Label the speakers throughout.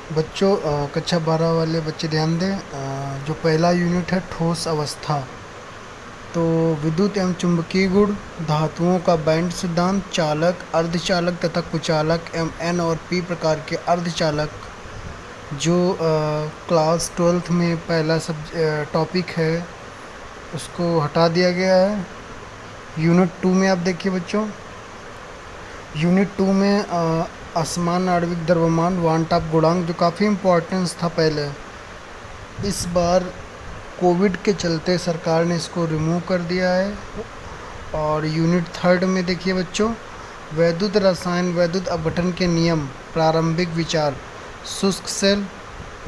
Speaker 1: बच्चों कक्षा 12 वाले बच्चे ध्यान दें। जो पहला यूनिट है ठोस अवस्था। तो विद्युत एवं चुंबकीय गुण, धातुओं का बैंड सिद्धांत, चालक, अर्धचालक तथा कुचालक एवं एन और पी प्रकार के अर्धचालक, जो क्लास 12th में पहला सब टॉपिक है, उसको हटा दिया गया है। यूनिट 2 में आप देखिए बच्चों, यूनिट 2 में असमान आणविक द्रव्यमान वन टॉप गुणांक, जो काफ़ी इम्पोर्टेंस था पहले, इस बार कोविड के चलते सरकार ने इसको रिमूव कर दिया है। और यूनिट 3 में देखिए बच्चों, वैद्युत रसायन, वैद्युत अपघटन के नियम, प्रारंभिक विचार, शुष्क सेल,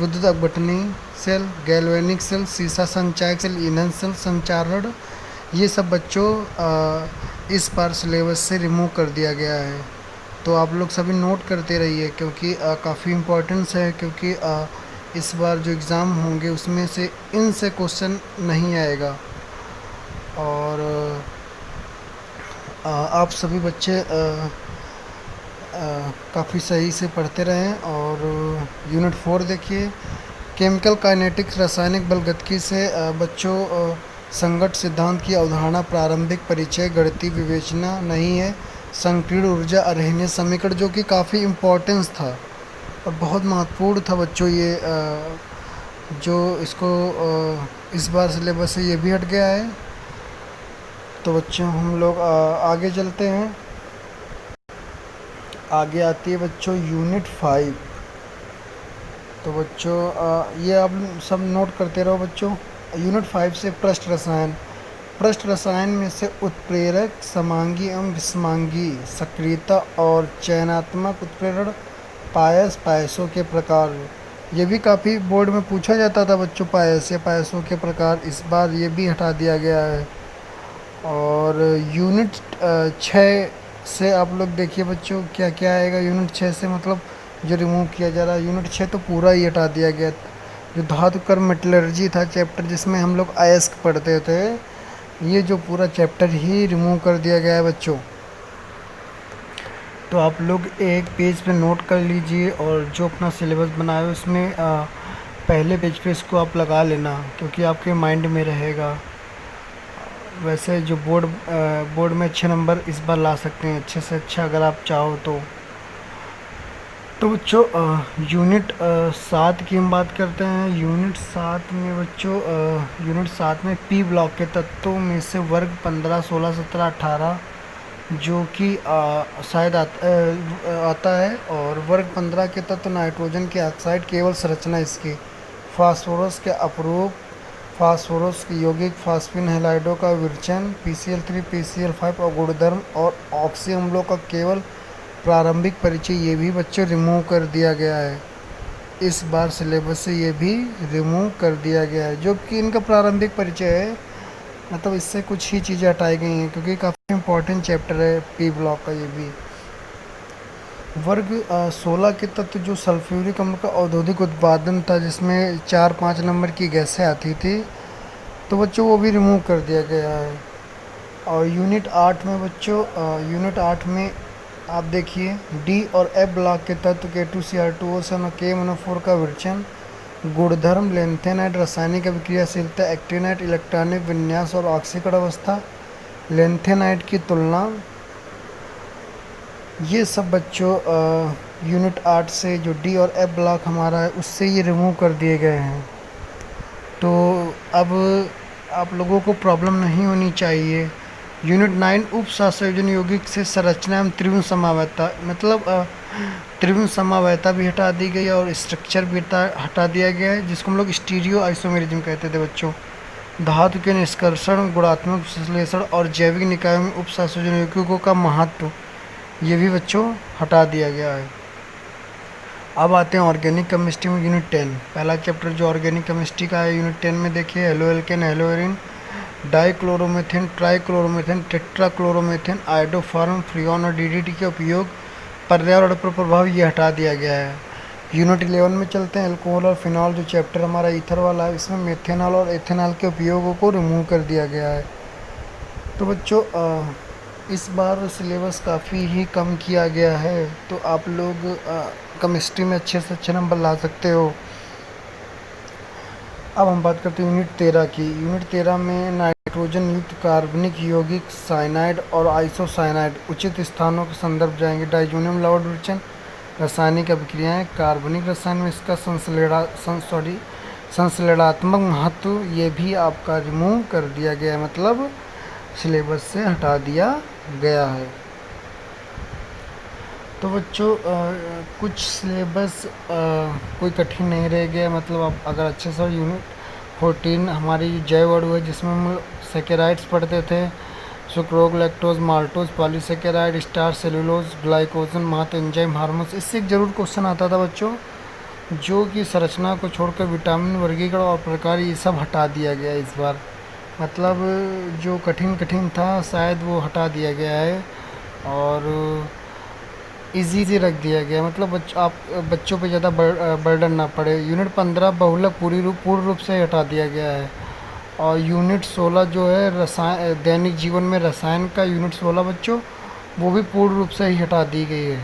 Speaker 1: विद्युत अपघटनी सेल, गैल्वेनिक सेल, सीसा संचायक सेल, ईंधन सेल, संचारण, ये सब बच्चों इस बार सिलेबस से रिमूव कर दिया गया है। तो आप लोग सभी नोट करते रहिए, क्योंकि काफ़ी इम्पोर्टेंस है, क्योंकि इस बार जो एग्ज़ाम होंगे उसमें से इनसे क्वेश्चन नहीं आएगा। और आप सभी बच्चे काफ़ी सही से पढ़ते रहें। और यूनिट 4 देखिए, केमिकल काइनेटिक्स, रासायनिक बलगतिकी से बच्चों संगत सिद्धांत की अवधारणा, प्रारंभिक परिचय, गणितीय विवेचना नहीं है, संकीर्ण ऊर्जा, अरहनीय समीकरण, जो कि काफ़ी इम्पोर्टेंस था और बहुत महत्वपूर्ण था बच्चों। ये जो इसको इस बार सिलेबस से ये भी हट गया है। तो बच्चों हम लोग आगे चलते हैं। आगे आती है बच्चों यूनिट 5। तो बच्चों ये आप सब नोट करते रहो बच्चों। यूनिट 5 से पृष्ठ रसायन। पृष्ठ रसायन में से उत्प्रेरक, समांगी एवं विषमांगी, सक्रियता और चयनात्मक उत्प्रेरण, पायस, पायसों के प्रकार, ये भी काफ़ी बोर्ड में पूछा जाता था बच्चों, पायस या पायसों के प्रकार, इस बार ये भी हटा दिया गया है। और यूनिट 6 से आप लोग देखिए बच्चों क्या क्या आएगा। यूनिट 6 से मतलब जो रिमूव किया जा रहा है, यूनिट 6 तो पूरा ही हटा दिया गया। जो धातु कर्म मेटलर्जी था चैप्टर, जिसमें हम लोग अयस्क पढ़ते थे, ये जो पूरा चैप्टर ही रिमूव कर दिया गया है बच्चों। तो आप लोग एक पेज पे नोट कर लीजिए, और जो अपना सिलेबस बनाए उसमें पहले पेज पे इसको आप लगा लेना, क्योंकि आपके माइंड में रहेगा। वैसे जो बोर्ड में अच्छे नंबर इस बार ला सकते हैं, अच्छे से अच्छा, अगर आप चाहो तो। तो बच्चों यूनिट 7 की हम बात करते हैं। यूनिट 7 में बच्चों यूनिट 7 में पी ब्लॉक के तत्वों में से वर्ग 15, 16, 17, 18, जो कि शायद आता है। और वर्ग 15 के तत्व नाइट्रोजन के ऑक्साइड, केवल संरचना इसकी, फास्फोरस के अपरूप, फास्फोरस के यौगिक, फास्फिन हैलाइडों का विरचन, PCl3, PCl5 और गुणधर्म, और ऑक्सी अम्लों का केवल प्रारंभिक परिचय, ये भी बच्चों रिमूव कर दिया गया है। इस बार सिलेबस से ये भी रिमूव कर दिया गया है, जो कि इनका प्रारंभिक परिचय है। मतलब इससे कुछ ही चीज़ें हटाई गई हैं, क्योंकि काफ़ी इम्पोर्टेंट चैप्टर है पी ब्लॉक का ये भी। वर्ग 16 के तत्व, जो सल्फ्यूरिक अम्ल का औद्योगिक उत्पादन था, जिसमें 4-5 नंबर की गैसें आती थी, तो बच्चों वो भी रिमूव कर दिया गया है। और यूनिट 8 में बच्चों यूनिट 8 में आप देखिए, डी और एफ ब्लॉक के तत्व, K2Cr2O से KMnO4 का विरचन, गुणधर्म, लेंथेनाइट, रासायनिक अभिक्रियाशीलता, एक्टिनाइट, इलेक्ट्रॉनिक विन्यास और ऑक्सीकरण अवस्था, लेंथेनाइट की तुलना, ये सब बच्चों यूनिट 8 से, जो डी और एफ ब्लॉक हमारा है, उससे ये रिमूव कर दिए गए हैं। तो अब आप लोगों को प्रॉब्लम नहीं होनी चाहिए। यूनिट 9 उप सहसंयोजन यौगिक से संरचना एवं त्रिविम समवायता, मतलब त्रिविम समवायता भी हटा दी गई और स्ट्रक्चर भी हटा दिया गया है, जिसको हम लोग स्टीरियो आइसोमेरिज्म कहते थे बच्चों। धातु के निष्कर्षण, गुणात्मक विश्लेषण और जैविक निकायों में उप सहसंयोजन यौगिकों का महत्व, ये भी बच्चों हटा दिया गया है। अब आते हैं ऑर्गेनिक केमिस्ट्री में यूनिट 10। पहला चैप्टर जो ऑर्गेनिक केमिस्ट्री का है, यूनिट 10 में देखिए, haloalkane, haloarene, dichloromethane, trichloromethane, tetrachloromethane, iodoform, freon और DDT के उपयोग, पर्यावरण पर प्रभाव, ये हटा दिया गया है। यूनिट 11 में चलते हैं। अल्कोहल और फिनॉल, जो चैप्टर हमारा ईथर वाला है, इसमें मेथेनॉल और एथेनॉल के उपयोगों को रिमूव कर दिया गया है। तो बच्चों इस बार सिलेबस काफ़ी ही कम किया गया है, तो आप लोग केमिस्ट्री में अच्छे से अच्छे नंबर ला सकते हो। अब हम बात करते हैं यूनिट 13 की। यूनिट 13 में नाइट्रोजन युक्त कार्बनिक यौगिक साइनाइड और आइसोसाइनाइड उचित स्थानों के संदर्भ जाएंगे। डाइजोनियम लाउडविचन रासायनिक अभिक्रियाएं, कार्बनिक रसायन में इसका संश्लेषणात्मक महत्व ये भी आपका रिमूव कर दिया गया है, मतलब सिलेबस से हटा दिया गया है। तो बच्चों कुछ सिलेबस कोई कठिन नहीं रह गया, मतलब आप अगर अच्छे से यूनिट 14 हमारी जैव अणु है जिसमें हम सेकेराइड्स पढ़ते थे, sucrose, lactose, maltose, polysaccharide, starch, cellulose, glycogen, महत्व, एंजाइम, हार्मोन्स। इससे एक जरूर क्वेश्चन आता था बच्चों, जो कि संरचना को छोड़कर विटामिन, वर्गीकरण और प्रकार ये सब हटा दिया गया है इस बार। मतलब जो कठिन कठिन था शायद वो हटा दिया गया है और इजी से रख दिया गया, मतलब आप बच्चों पे ज़्यादा बर्डन ना पड़े। यूनिट 15 बहुलक पूर्ण रूप से हटा दिया गया है। और यूनिट 16 जो है रसायन दैनिक जीवन में रसायन का यूनिट 16 बच्चों, वो भी पूर्ण रूप से ही हटा दी गई है।